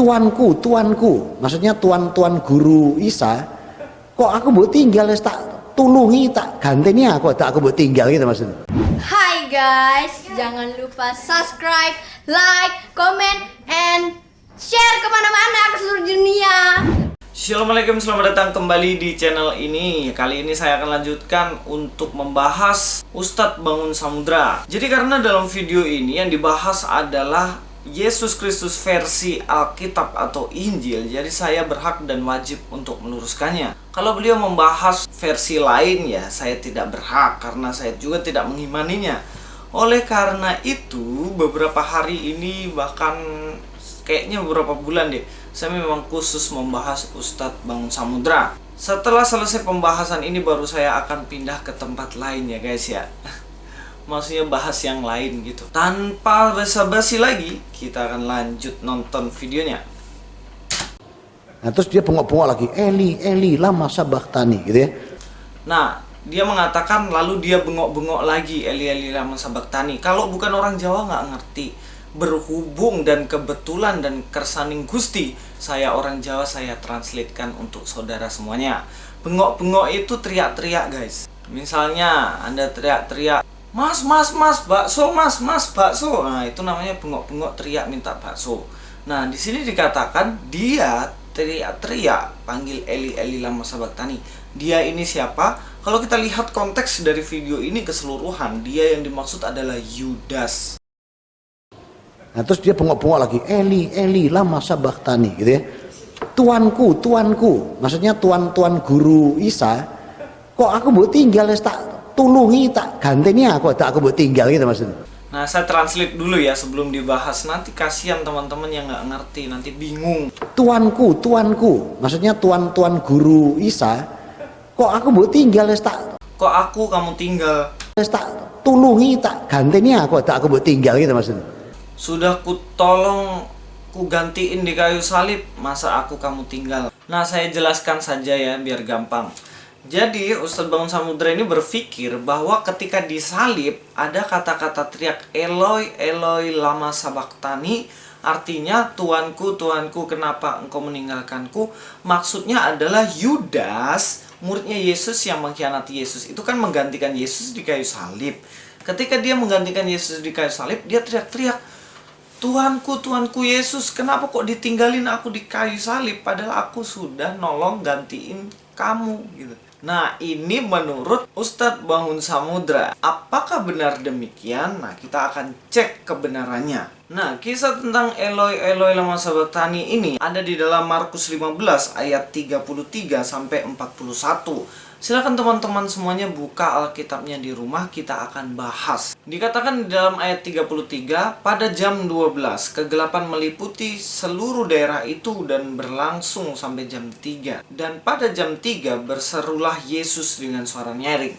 tuanku, maksudnya tuan guru Isa, kok aku mbok tinggal wis tak tulungi, tak ganteni aku mbok tinggal gitu maksudnya. Hai guys, jangan lupa subscribe, like, comment, and share kemana-mana ke seluruh dunia. Assalamualaikum, selamat datang kembali di channel ini. Kali ini saya akan lanjutkan untuk membahas Ustadz Bangun Samudra. Jadi karena dalam video ini yang dibahas adalah Yesus Kristus versi Alkitab atau Injil, jadi saya berhak dan wajib untuk meluruskannya. Kalau beliau membahas versi lain ya, saya tidak berhak karena saya juga tidak mengimaninya. Oleh karena itu, beberapa hari ini bahkan kayaknya beberapa bulan deh, saya memang khusus membahas Ustadz Bangun Samudra. Setelah selesai pembahasan ini baru saya akan pindah ke tempat lain ya guys ya. Maksudnya bahas yang lain gitu. Tanpa basa-basi lagi, kita akan lanjut nonton videonya. Nah terus dia bengok-bengok lagi, Eli lama sabachthani gitu ya. Nah, dia mengatakan lalu dia bengok-bengok lagi, Eli lama sabachthani. Kalau bukan orang Jawa nggak ngerti. Berhubung dan kebetulan dan kersaning Gusti, saya orang Jawa, saya translatekan untuk saudara semuanya. Bengok-bengok itu teriak-teriak guys. Misalnya Anda teriak-teriak, Mas, bakso, mas, bakso. Nah, itu namanya bengok-bengok teriak minta bakso. Nah, di sini dikatakan dia teriak-teriak panggil Eli lama sabachthani. Dia ini siapa? Kalau kita lihat konteks dari video ini keseluruhan, dia yang dimaksud adalah Yudas. Nah terus dia bengok-bengok lagi, Eli lama sabachthani gitu ya. Tuanku, maksudnya tuan guru Isa, kok aku mbok tinggal wis tak tulungi, tak ganteni aku mbok tinggal gitu maksudnya. Nah, saya translate dulu ya sebelum dibahas. Nanti kasihan teman-teman yang nggak ngerti, nanti bingung. Tuanku, maksudnya tuan guru Isa, kok aku mbok tinggal wis tak kamu tinggal. wis tak tulungi, tak ganteni aku mbok tinggal gitu maksudnya. Sudah kutolong, ku gantiin di kayu salib, masa aku kamu tinggal. Nah, saya jelaskan saja ya biar gampang. Jadi Ustadz Bangun Samudra ini berpikir bahwa ketika disalib ada kata-kata teriak Eloi lama sabachthani, artinya Tuanku, kenapa engkau meninggalkanku. Maksudnya adalah Yudas, muridnya Yesus yang mengkhianati Yesus, itu kan menggantikan Yesus di kayu salib. Ketika dia menggantikan Yesus di kayu salib, dia teriak-teriak, Tuanku Yesus, kenapa kok ditinggalin aku di kayu salib padahal aku sudah nolong gantiin kamu gitu. Nah, ini menurut Ustadz Bangun Samudra. Apakah benar demikian? Nah, kita akan cek kebenarannya. Nah, kisah tentang Eloi lama sabachthani ini ada di dalam Markus 15 ayat 33 sampai 41. Silakan teman-teman semuanya buka Alkitabnya di rumah, kita akan bahas. Dikatakan di dalam ayat 33, pada jam 12, kegelapan meliputi seluruh daerah itu dan berlangsung sampai jam 3. Dan pada jam 3 berserulah Yesus dengan suara nyaring.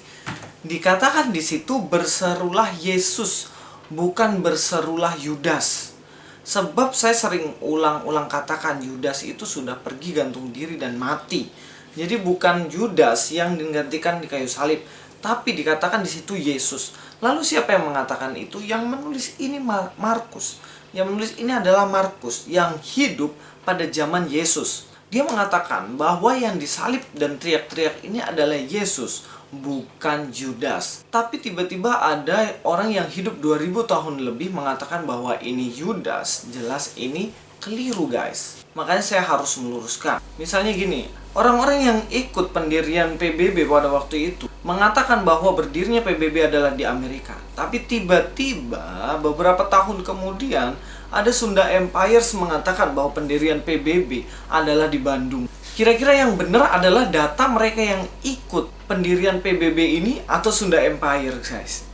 Dikatakan di situ berserulah Yesus, bukan berserulah Yudas. Sebab saya sering ulang-ulang katakan Yudas itu sudah pergi gantung diri dan mati. Jadi bukan Yudas yang digantikan di kayu salib, tapi dikatakan di situ Yesus. Lalu siapa yang mengatakan itu? Yang menulis ini Markus. Yang menulis ini adalah Markus yang hidup pada zaman Yesus. Dia mengatakan bahwa yang disalib dan teriak-teriak ini adalah Yesus, bukan Yudas. Tapi tiba-tiba ada orang yang hidup 2000 tahun lebih mengatakan bahwa ini Yudas. Jelas ini keliru guys. Makanya saya harus meluruskan. Misalnya gini, orang-orang yang ikut pendirian PBB pada waktu itu mengatakan bahwa berdirinya PBB adalah di Amerika. Tapi tiba-tiba beberapa tahun kemudian ada Sunda Empires mengatakan bahwa pendirian PBB adalah di Bandung. Kira-kira yang benar adalah data mereka yang ikut pendirian PBB ini atau Sunda Empire guys?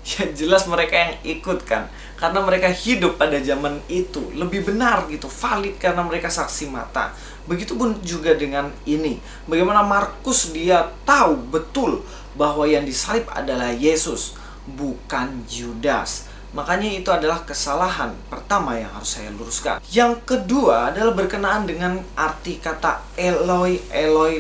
Ya jelas mereka yang ikut kan, karena mereka hidup pada zaman itu. Lebih benar gitu, valid karena mereka saksi mata. Begitupun juga dengan ini. Bagaimana Markus dia tahu betul bahwa yang disalib adalah Yesus, bukan Yudas. Makanya itu adalah kesalahan pertama yang harus saya luruskan. Yang kedua adalah berkenaan dengan arti kata Eloi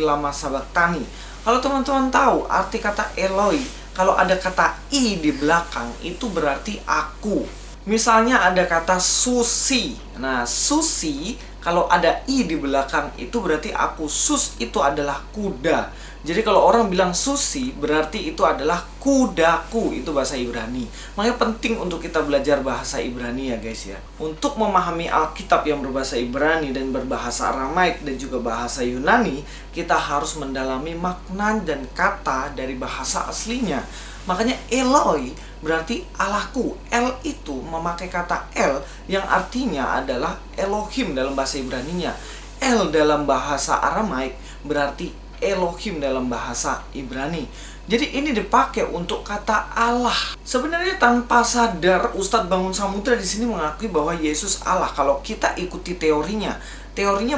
lama sabachthani. Kalau teman-teman tahu arti kata Eloi, kalau ada kata I di belakang itu berarti aku. Misalnya ada kata Susi. Nah, Susi Kalau ada i di belakang itu berarti aku. Sus itu adalah kuda. Jadi kalau orang bilang susi berarti itu adalah kudaku. Itu bahasa Ibrani. Makanya penting untuk kita belajar bahasa Ibrani ya guys ya. Untuk memahami Alkitab yang berbahasa Ibrani dan berbahasa Aramaik dan juga bahasa Yunani, kita harus mendalami makna dan kata dari bahasa aslinya. Makanya Eloi berarti Allahku. El itu memakai kata El yang artinya adalah Elohim dalam bahasa Ibraninya. El dalam bahasa Aramaik berarti Elohim dalam bahasa Ibrani. Jadi ini dipakai untuk kata Allah. Sebenarnya tanpa sadar Ustadz Bangun Samudra di sini mengakui bahwa Yesus Allah. Kalau kita ikuti teorinya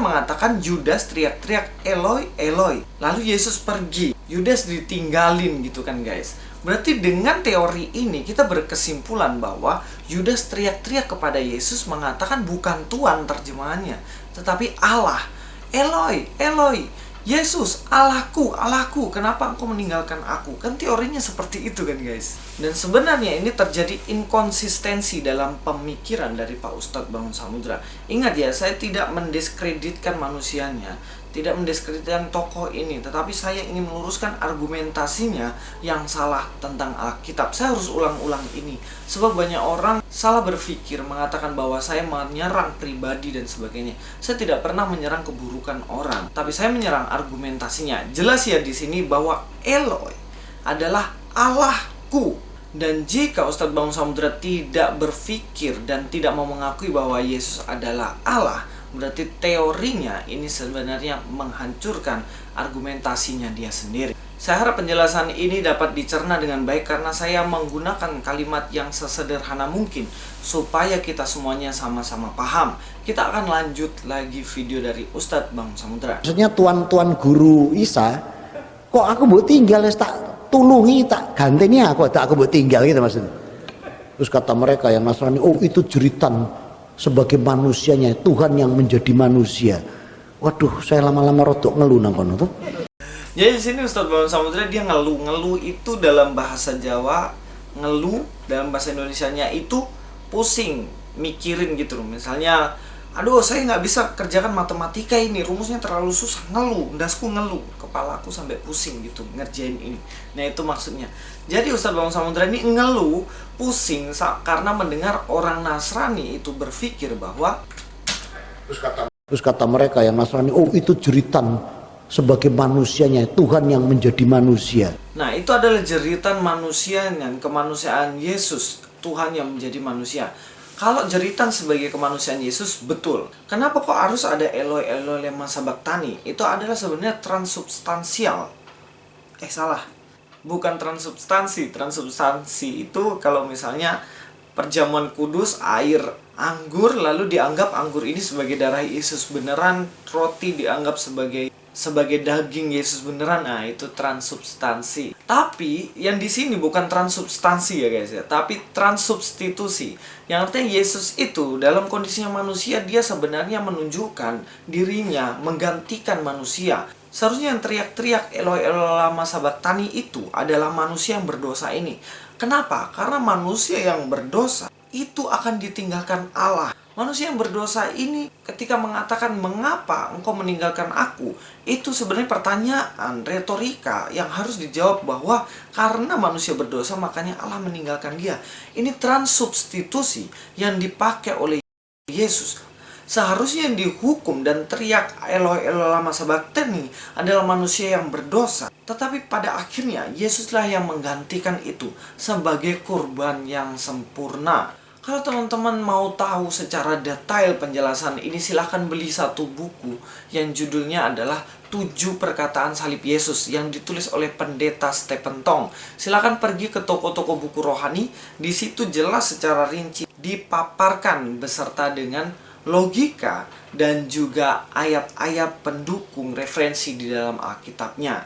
mengatakan Yudas teriak-teriak Eloi, Eloi. Lalu Yesus pergi. Yudas ditinggalin gitu kan guys. Berarti dengan teori ini kita berkesimpulan bahwa Yudas teriak-teriak kepada Yesus mengatakan bukan Tuhan terjemahannya, tetapi Allah. Eloi, Eloi. Yesus, Allahku, Allahku, kenapa engkau meninggalkan aku? Kan teorinya seperti itu kan guys. Dan sebenarnya ini terjadi inkonsistensi dalam pemikiran dari Pak Ustadz Bangun Samudra. Ingat ya, saya tidak mendiskreditkan manusianya, tidak mendiskreditkan tokoh ini, tetapi saya ingin meluruskan argumentasinya yang salah tentang Alkitab. Saya harus ulang-ulang ini, sebab banyak orang salah berpikir mengatakan bahwa saya menyerang pribadi dan sebagainya. Saya tidak pernah menyerang keburukan orang, tapi saya menyerang argumentasinya. Jelas ya di sini bahwa Eloi adalah Allahku. Dan jika Ustadz Bangun Samudra tidak berpikir dan tidak mau mengakui bahwa Yesus adalah Allah, berarti teorinya ini sebenarnya menghancurkan argumentasinya dia sendiri. Saya harap penjelasan ini dapat dicerna dengan baik karena saya menggunakan kalimat yang sesederhana mungkin supaya kita semuanya sama-sama paham. Kita akan lanjut lagi video dari Ustadz Bangun Samudra. Maksudnya tuan guru Isa, kok aku mau tinggal tak tulungi, tak ganteni aku mau tinggal gitu maksudnya. Terus kata mereka yang Nasrani, oh itu jeritan sebagai manusianya Tuhan yang menjadi manusia. Waduh, saya lama-lama rodok ngeluh nang kono tuh. Jadi di sini Ustadz Bangun Samudra dia ngeluh itu dalam bahasa Jawa, ngeluh dalam bahasa Indonesianya itu pusing, mikirin gitu loh. Misalnya, aduh saya nggak bisa kerjakan matematika ini, rumusnya terlalu susah, ngeluh, dasku ngeluh, kepalaku sampai pusing gitu ngerjain ini. Nah itu maksudnya. Jadi Ustadz Bangun Samudra ini ngeluh, pusing karena mendengar orang Nasrani itu berpikir bahwa terus kata mereka yang Nasrani, oh itu jeritan sebagai manusianya Tuhan yang menjadi manusia. Nah itu adalah jeritan manusia dan kemanusiaan Yesus, Tuhan yang menjadi manusia. Kalau jeritan sebagai kemanusiaan Yesus, betul. Kenapa kok harus ada Eloi Eloi lema sabachthani? Itu adalah sebenarnya transubstansial. Salah. Bukan transubstansi. Transubstansi itu kalau misalnya perjamuan kudus, air, anggur, lalu dianggap anggur ini sebagai darah Yesus beneran, roti dianggap sebagai daging Yesus beneran. Nah, itu transubstansi. Tapi yang di sini bukan transubstansi ya guys ya, tapi transubstitusi. Yang artinya Yesus itu dalam kondisinya manusia, dia sebenarnya menunjukkan dirinya menggantikan manusia. Seharusnya yang teriak-teriak Eloi Eloi lama sabachthani itu adalah manusia yang berdosa ini. Kenapa? Karena manusia yang berdosa itu akan ditinggalkan Allah. Manusia yang berdosa ini ketika mengatakan mengapa engkau meninggalkan aku, itu sebenarnya pertanyaan retorika yang harus dijawab bahwa karena manusia berdosa makanya Allah meninggalkan dia. Ini transubstitusi yang dipakai oleh Yesus. Seharusnya yang dihukum dan teriak Eloi Eloi lama sabachthani adalah manusia yang berdosa. Tetapi pada akhirnya Yesuslah yang menggantikan itu sebagai kurban yang sempurna. Kalau teman-teman mau tahu secara detail penjelasan ini, silahkan beli satu buku yang judulnya adalah 7 perkataan salib Yesus yang ditulis oleh pendeta Stephen Tong. Silahkan pergi ke toko-toko buku rohani, di situ jelas secara rinci dipaparkan beserta dengan logika dan juga ayat-ayat pendukung referensi di dalam Alkitabnya.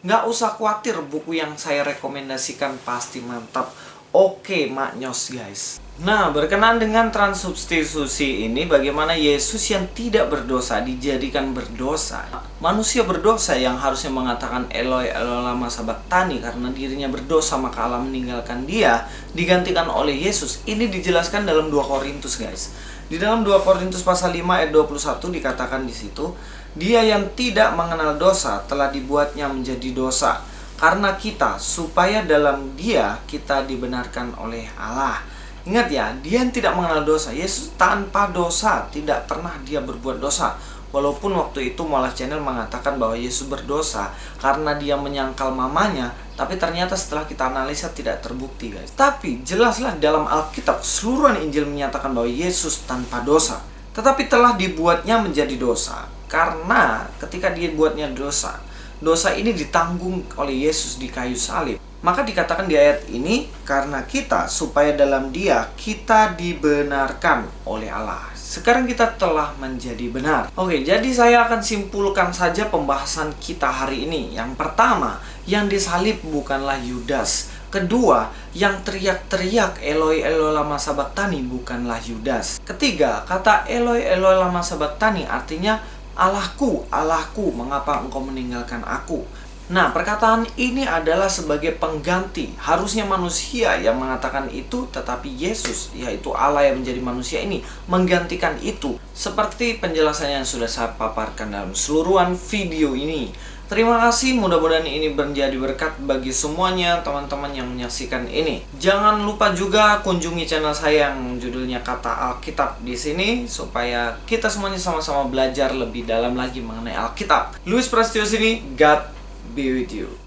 Nggak usah khawatir, buku yang saya rekomendasikan pasti mantap. Oke, maknyos guys. Nah, berkenaan dengan transubstitusi ini, bagaimana Yesus yang tidak berdosa dijadikan berdosa. Manusia berdosa yang harusnya mengatakan Eloi Eloi lama sabachthani karena dirinya berdosa maka Allah meninggalkan dia, digantikan oleh Yesus. Ini dijelaskan dalam 2 Korintus guys. Di dalam 2 Korintus pasal 5 ayat 21 dikatakan di situ, dia yang tidak mengenal dosa telah dibuatnya menjadi dosa karena kita, supaya dalam dia kita dibenarkan oleh Allah. Ingat ya, dia yang tidak mengenal dosa. Yesus tanpa dosa, tidak pernah dia berbuat dosa. Walaupun waktu itu Moalas Channel mengatakan bahwa Yesus berdosa karena dia menyangkal mamanya, tapi ternyata setelah kita analisa tidak terbukti, guys. Tapi jelaslah dalam Alkitab keseluruhan Injil menyatakan bahwa Yesus tanpa dosa. Tetapi telah dibuatnya menjadi dosa karena ketika dibuatnya dosa, dosa ini ditanggung oleh Yesus di kayu salib. Maka dikatakan di ayat ini, karena kita, supaya dalam dia kita dibenarkan oleh Allah. Sekarang kita telah menjadi benar. Oke, jadi saya akan simpulkan saja pembahasan kita hari ini. Yang pertama, yang disalib bukanlah Yudas. Kedua, yang teriak-teriak Eloi Eloi lama sabachthani bukanlah Yudas. Ketiga, kata Eloi Eloi lama sabachthani artinya Allahku, Allahku, mengapa engkau meninggalkan aku? Nah, perkataan ini adalah sebagai pengganti. Harusnya manusia yang mengatakan itu, tetapi Yesus, yaitu Allah yang menjadi manusia ini, menggantikan itu. Seperti penjelasan yang sudah saya paparkan dalam seluruhan video ini. Terima kasih, mudah-mudahan ini menjadi berkat bagi semuanya teman-teman yang menyaksikan ini. Jangan lupa juga kunjungi channel saya yang judulnya Kata Alkitab di sini supaya kita semuanya sama-sama belajar lebih dalam lagi mengenai Alkitab. Louis Prasetyo sini, God be with you.